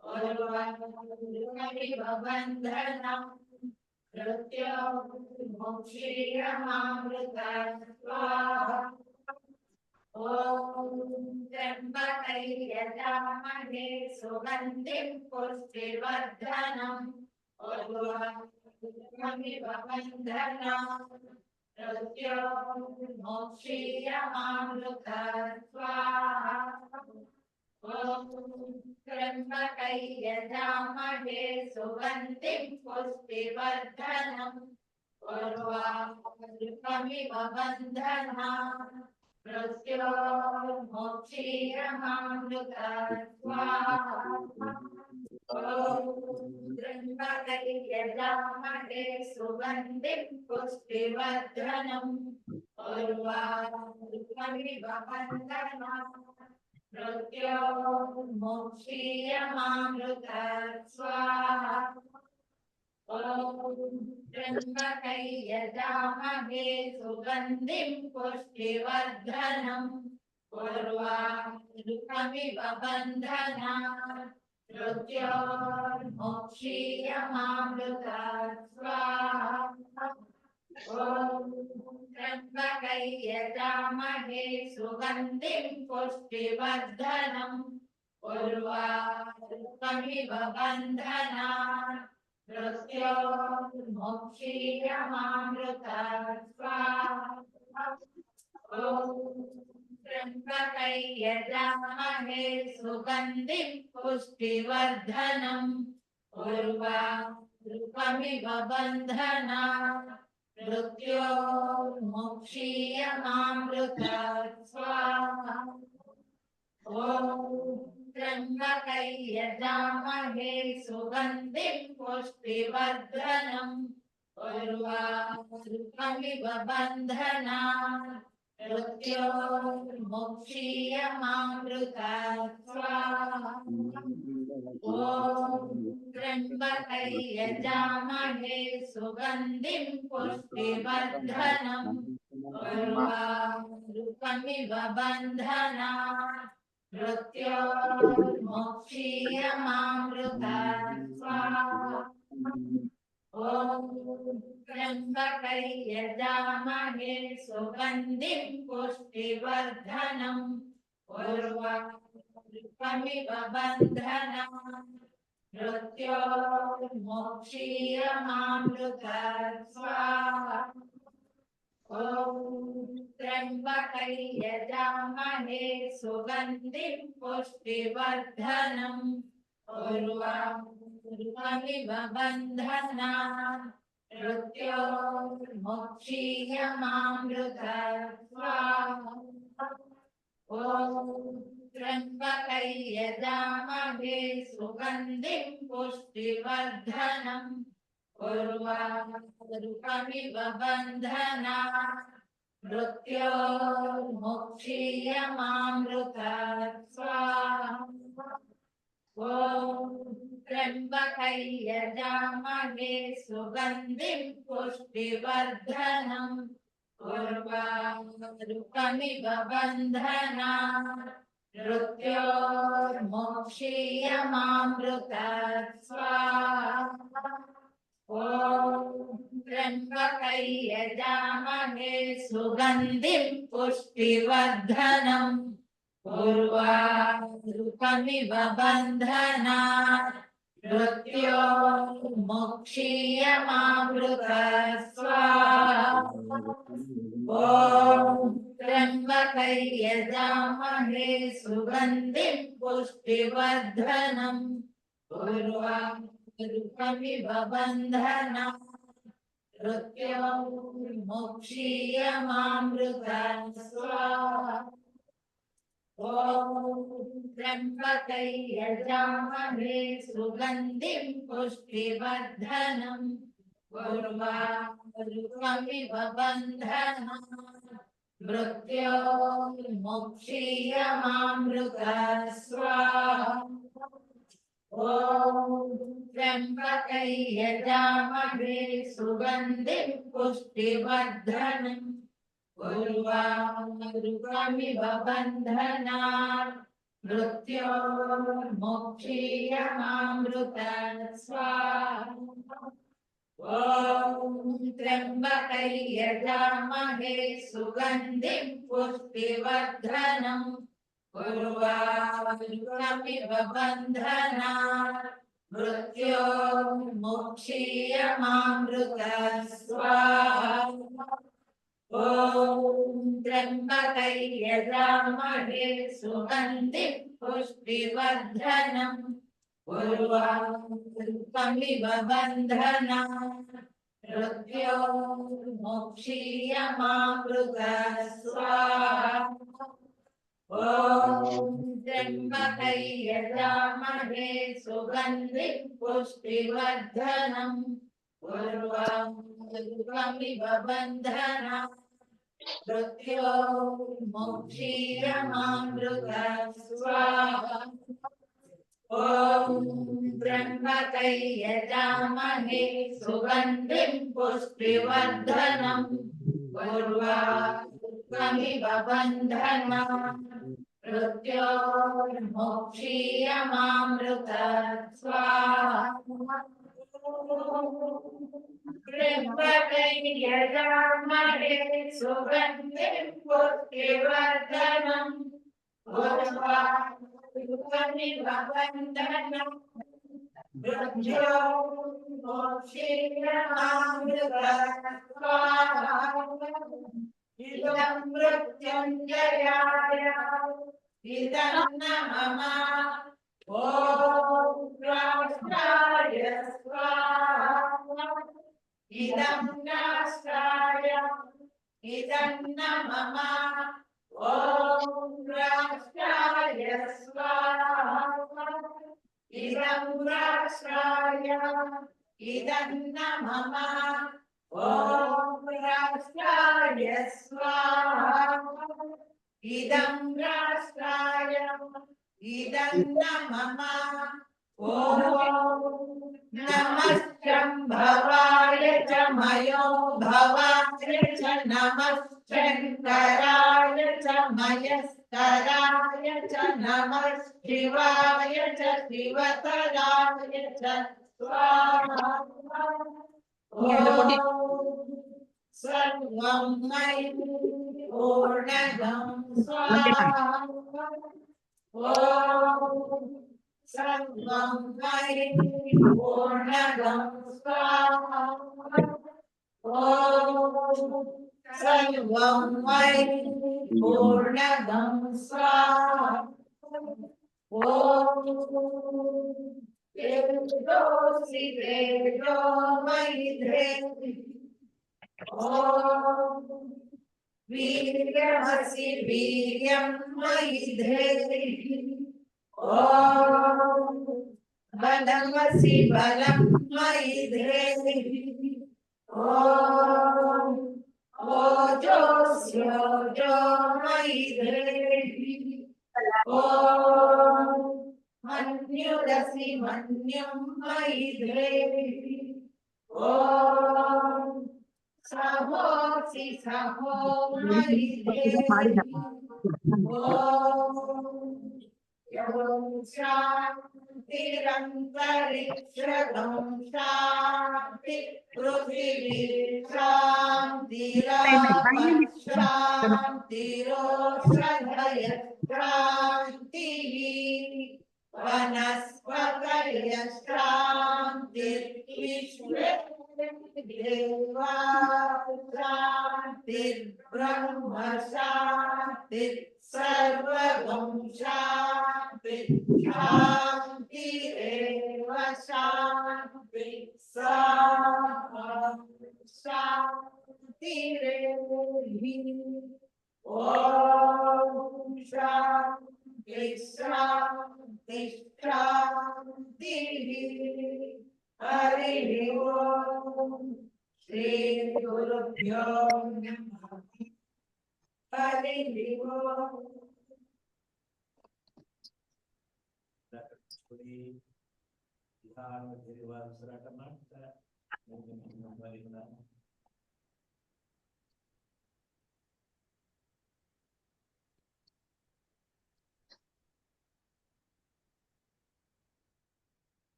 उर्वारुकमिव बन्धनात् मृत्योर्मोक्षीयमामृता स्वाहा ॐ त्र्यम्बकैर्यजामहे सुगन्धिं पुष्टिवर्धनम् उर्वारुकमिव बन्धनात् मृत्योर्मोक्षीयमामृता स्वाहा ॐ त्र्यम्बकैर्यजामहे सुगन्धिं पुष्टिवर्धनम् उर्वारुकमिव बन्धनात् मृत्योर्मोक्षीयमामृता स्वाहा ॐ त्र्यम्बकैर्यजामहे सुगन्धिं पुष्टिवर्धनम् उर्वारुकमिव बन्धनात् मृत्योर्मोक्षीयमामृता स्वाहा ॐ त्र्यम्बकैर्यजामहे सुगन्धिं पुष्टिवर्धनम् उर्वारुकमिव बन्धनात् मृत्योर्मोक्षीयमामृता स्वाहा ॐ त्र्यम्बकैर्यजामहे सुगन्धिं पुष्टिवर्धनम् उर्वारुकमिव बन्धनात् मृत्योर्मोक्षीयमामृता स्वाहा ॐ त्र्यम्बकैर्यजामहे सुगन्धिं पुष्टिवर्धनम् उर्वारुकमिव बन्धनात् मृत्योर्मोक्षीयमामृता स्वाहा ॐ त्र्यम्बकैर्यजामहे सुगन्धिं पुष्टिवर्धनम् उर्वारुकमिव बन्धनात् मृत्योर्मोक्षीयमामृता स्वाहा ॐ त्र्यम्बकैर्यजामहे सुगन्धिं पुष्टिवर्धनम् उर्वारुकमिव बन्धनात् मृत्योर्मोक्षीयमामृता स्वाहा ॐ त्र्यम्बकैर्यजामहे सुगन्धिं पुष्टिवर्धनम् उर्वारुकमिव बन्धनात् मृत्योर्मोक्षीयमामृता स्वाहा ॐ त्र्यम्बकैर्यजामहे सुगन्धिं पुष्टिवर्धनम् उर्वारुकमिव बन्धनात् मृत्योर्मोक्षीयमामृता स्वाहा ॐ त्र्यम्बकैर्यजामहे सुगन्धिं पुष्टिवर्धनम् उर्वारुकमिव बन्धनात् मृत्योर्मोक्षीयमामृता स्वाहा ॐ त्र्यम्बकैर्यजामहे सुगन्धिं पुष्टिवर्धनम् उर्वारुकमिव बन्धनात् मृत्योर्मोक्षीयमामृता स्वाहा ॐ त्र्यम्बकैर्यजामहे सुगन्धिं पुष्टिवर्धनम् उर्वारुकमिव बन्धनात् मृत्योर्मोक्षीयमामृता स्वाहा ॐ त्र्यम्बकैर्यजामहे सुगन्धिं पुष्टिवर्धनम् उर्वारुकमिव बन्धनात् मृत्योर्मोक्षीयमामृता स्वाहा त्र्यम्बकै यजामहे सुगन्धिं पुष्टिवर्धनम् उर्वारुकमिव बन्धनान् मृत्योर्मुक्षीयमामृतस्वाहा ॐ त्र्यम्बकै यजामहे सुगन्धिं पुष्टिवर्धनम् उर्वारुकमिव बन्धनान् मृत्योर्मुक्षीयमामृतस्वाहा ॐ त्र्यम्बकै यजामहे सुगन्धिं पुष्टिवर्धनम् उर्वारुकमिव बन्धनान् मृत्योर्मुक्षीयमामृतस्वाहा ॐ त्र्यम्बकै यजामहे सुगन्धिं पुष्टिवर्धनम् उर्वारुकमिव बन्धनान् मृत्योर्मुक्षीयमामृतस्वाहा ॐ त्र्यम्बकै यजामहे सुगन्धिं पुष्टिवर्धनम् उर्वारुकमिव बन्धनान् मृत्योर्मुक्षीयमामृतस्वाहा ॐ त्र्यम्बकै यजामहे सुगन्धिं पुष्टिवर्धनम् उर्वारुकमिव बन्धनान् मृत्योर्मुक्षीयमामृतस्वाहा त्र्यम्बकै यजामहे सुगन्धिं पुष्टिवर्धनम् उर्वारुकमिव बन्धनान् मृत्योर्मुक्षीयमामृतस्वाहा इदं मृत्युञ्जयाय इदं नमः ॐ राष्ट्राय स्वाहा इदं राष्ट्राय इदं नमः ॐ राष्ट्राय स्वाहा इदं राष्ट्राय इदं नमः ॐ राष्ट्राय स्वाहा इदं राष्ट्राय इदं नमः ॐ नमः शम्भवाय च मयो भवाय च नमः शङ्कराय च मयस्कराय च नमः शिवाय च शिवतराय च स्वाहा ॐ सर्वं मयि पूर्णं स्वाहा ॐ सर्वं मयि पूर्णं स्वाहा ॐ सर्वं मयि पूर्णं स्वाहा ॐ तेजोऽसि तेजो मयि धेहि ॐ वीर्यमसि वीर्यं मयि धेहि ॐ बलमसि बलं मयि धेहि ॐ ओजोऽस्योजो मयि धेहि ॐ मन्युरसि मन्युं मयि धेहि ॐ सहोऽसि सहो मयि धेहि ॐ शान्तिरन्तरिक्षगं शान्ति पृथिवी शान्तिरापः शान्तिरोषधयः शान्तिः वनस्पतयः शान्तिर्विश्वे देवा शान्तिर्ब्रह्म शान्तिः सर्वगं शान्ति शान्तिरेव शान्ति शान्तिरेधि ॐ शान्ति शान्ति शान्तिः हरिः ओम् श्री गुरुभ्यो नमः हरिः ओम्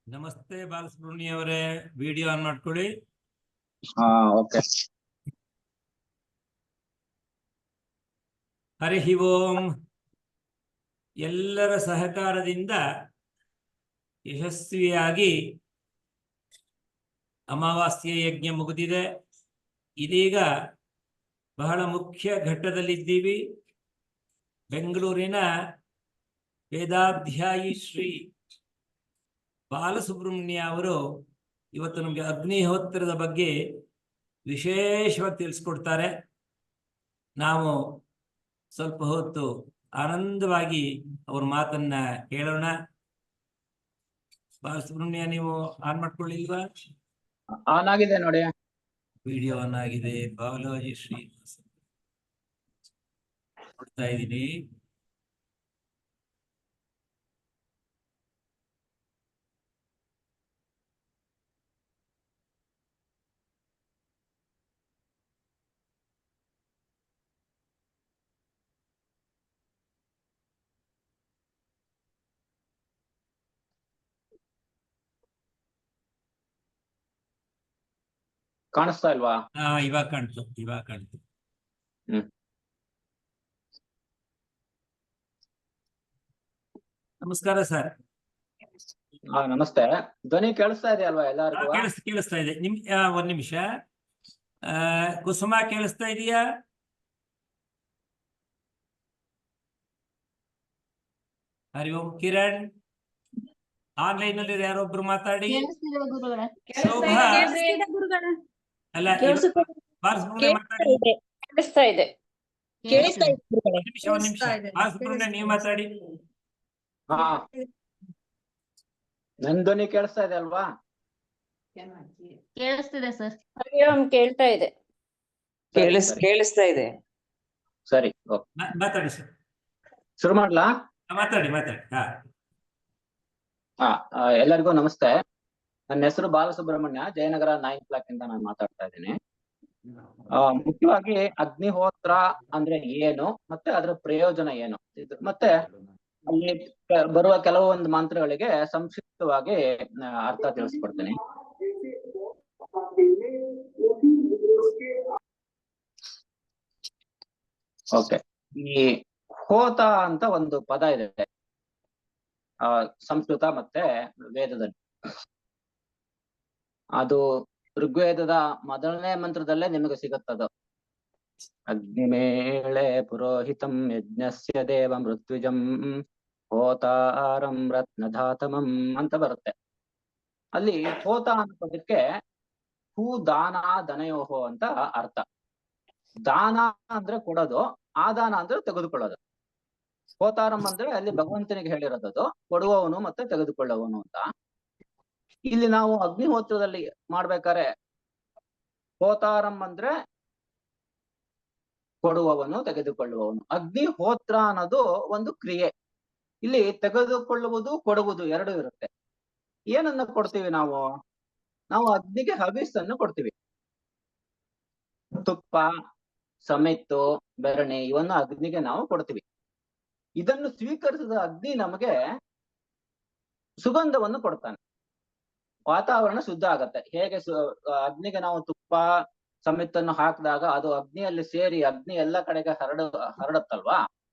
ನಮಸ್ತೆ ಬಾಲಸುಬ್ರಹ್ಮಣ್ಯ ಅವರೇ, ವಿಡಿಯೋ ಆನ್ ಮಾಡ್ಕೊಳ್ಳಿ. ಹಾ ಓಕೆ. ಹರಿ ಓಂ. ಎಲ್ಲರ ಸಹಕಾರದಿಂದ ಯಶಸ್ವಿಯಾಗಿ ಅಮಾವಾಸ್ಯೆ ಯಜ್ಞ ಮುಗಿದಿದೆ. ಇದೀಗ ಬಹಳ ಮುಖ್ಯ ಘಟ್ಟದಲ್ಲಿದ್ದೀವಿ. ಬೆಂಗಳೂರಿನ ವೇದಾಧ್ಯಾಯಿ ಶ್ರೀ ಬಾಲಸುಬ್ರಹ್ಮಣ್ಯ ಅವರು ಇವತ್ತು ನಮಗೆ ಅಗ್ನಿಹೋತ್ರದ ಬಗ್ಗೆ ವಿಶೇಷವಾಗಿ ತಿಳಿಸ್ಕೊಡ್ತಾರೆ. ನಾವು ಸ್ವಲ್ಪ ಹೊತ್ತು ಆನಂದವಾಗಿ ಅವ್ರ ಮಾತನ್ನ ಕೇಳೋಣ. ಬಾಲಸುಬ್ರಹ್ಮಣ್ಯ, ನೀವು ಆನ್ ಮಾಡ್ಕೊಳ್ಳಿಲ್ವಾ? ಆನ್ ಆಗಿದೆ ನೋಡಿ. ವಿಡಿಯೋ ಆನ್ ಆಗಿದೆ. ಬಾಲಾಜಿ ಶ್ರೀನಿವಾಸ ಕೊಡ್ತಾ ಇದ್ದೀನಿ. ಕಾಣಿಸ್ತಾ ಇಲ್ವಾ? ಇವಾಗ ಕಾಣ್ತು, ಇವಾಗ ಕಾಣ್ತು. ನಮಸ್ಕಾರ ಸರ್. ನಮಸ್ತೆ. ಧ್ವನಿ ಕೇಳಿಸ್ತಾ ಇದೆ ಅಲ್ವಾ ಎಲ್ಲರಿಗೂ? ಕೇಳಿಸ್ತಾ ಇದೆ. ಒಂದ್ ನಿಮಿಷ. ಕುಸುಮ ಕೇಳಿಸ್ತಾ ಇದೆಯಾ? ಹರಿ ಓಂ. ಕಿರಣ್ ಆನ್ಲೈನ್ ಅಲ್ಲಿ ಯಾರೊಬ್ರು ಮಾತಾಡಿ. ಶೋಭಾ ಅಲ್ಲ, ಬಾಲಸುಬ್ರಹ್ಮಣ್ಯ ಮಾತಾಡಿ. ಒಂದ್ ನಿಮಿಷ. ಬಾಲಸುಬ್ರಹ್ಮಣ್ಯ ನೀವು ಮಾತಾಡಿ. ಹಾ, ನನ್ ಧ್ವನಿ ಕೇಳಿಸ್ತಾ ಇದೆ ಅಲ್ವಾ? ಕೇಳಿಸ್ತಿದೆ ಸರ್. ಹರಿ ಓಂ. ಕೇಳ್ತಾ ಇದೆ. ಕೇಳಿಸ್ತಾ ಇದೆ. ಸರಿ, ಮಾತಾಡಿ ಸರ್. ಶುರು ಮಾಡ್ಲಾ? ಮಾತಾಡಿ. ಎಲ್ಲರಿಗೂ ನಮಸ್ತೆ. ನನ್ನ ಹೆಸರು ಬಾಲಸುಬ್ರಹ್ಮಣ್ಯ. ಜಯನಗರ 9th ಬ್ಲಾಕ್ ಇಂದ ನಾನು ಮಾತಾಡ್ತಾ ಇದ್ದೀನಿ. ಮುಖ್ಯವಾಗಿ ಅಗ್ನಿಹೋತ್ರ ಅಂದ್ರೆ ಏನು, ಮತ್ತೆ ಅದರ ಪ್ರಯೋಜನ ಏನು, ಮತ್ತೆ ಅಲ್ಲಿ ಬರುವ ಕೆಲವೊಂದು ಮಂತ್ರಗಳಿಗೆ ಸಂಕ್ಷಿಪ್ತವಾಗಿ ಅರ್ಥ ತಿಳಿಸ್ಕೊಡ್ತೀನಿ. ಓಕೆ. ಈ ಹೋತ ಅಂತ ಒಂದು ಪದ ಇದೆ ಸಂಸ್ಕೃತ ಮತ್ತೆ ವೇದದಲ್ಲಿ. ಅದು ಋಗ್ವೇದದ ಮೊದಲನೇ ಮಂತ್ರದಲ್ಲೇ ನಿಮಗೆ ಸಿಗುತ್ತದು. ಅಗ್ನಿಮೇಳೆ ಪುರೋಹಿತಂ ಯಜ್ಞಸ್ಯ ದೇವ ಮೃತ್ಯುಜಂ ಹೋತಾರಂ ರತ್ನಧಾತಮಂ ಅಂತ ಬರುತ್ತೆ. ಅಲ್ಲಿ ಹೋತ ಅನ್ನೋದಕ್ಕೆ ಹೂ ದಾನ ದನಯೋಹೋ ಅಂತ ಅರ್ಥ. ದಾನ ಅಂದ್ರೆ ಕೊಡೋದು, ಆದಾನ ಅಂದ್ರೆ ತೆಗೆದುಕೊಳ್ಳೋದು. ಹೋತಾರಂ ಅಂದ್ರೆ ಅಲ್ಲಿ ಭಗವಂತನಿಗೆ ಹೇಳಿರೋದು, ಕೊಡುವವನು ಮತ್ತೆ ತೆಗೆದುಕೊಳ್ಳುವವನು ಅಂತ. ಇಲ್ಲಿ ನಾವು ಅಗ್ನಿಹೋತ್ರದಲ್ಲಿ ಮಾಡ್ಬೇಕಾರೆ ಹೋತಾರಂ ಅಂದ್ರೆ ಕೊಡುವವನು, ತೆಗೆದುಕೊಳ್ಳುವವನು. ಅಗ್ನಿಹೋತ್ರ ಅನ್ನೋದು ಒಂದು ಕ್ರಿಯೆ. ಇಲ್ಲಿ ತೆಗೆದುಕೊಳ್ಳುವುದು, ಕೊಡುವುದು ಎರಡು ಇರುತ್ತೆ. ಏನನ್ನ ಕೊಡ್ತೀವಿ ನಾವು? ನಾವು ಅಗ್ನಿಗೆ ಹವಿಸ್ಸನ್ನು ಕೊಡ್ತೀವಿ. ತುಪ್ಪ, ಸಮಿತ್ತು, ಬೆರಣಿ ಇವನ್ನು ಅಗ್ನಿಗೆ ನಾವು ಕೊಡ್ತೀವಿ. ಇದನ್ನು ಸ್ವೀಕರಿಸಿದ ಅಗ್ನಿ ನಮಗೆ ಸುಗಂಧವನ್ನು ಕೊಡ್ತಾನೆ. ವಾತಾವರಣ ಶುದ್ಧ ಆಗತ್ತೆ. ಹೇಗೆ ಅಗ್ನಿಗೆ ನಾವು ತುಪ್ಪ, ಸಮಿತ್ತನ್ನು ಹಾಕಿದಾಗ ಅದು ಅಗ್ನಿಯಲ್ಲಿ ಸೇರಿ ಅಗ್ನಿ ಎಲ್ಲ ಕಡೆಗೆ ಹರಡುತ್ತಲ್ವಾ?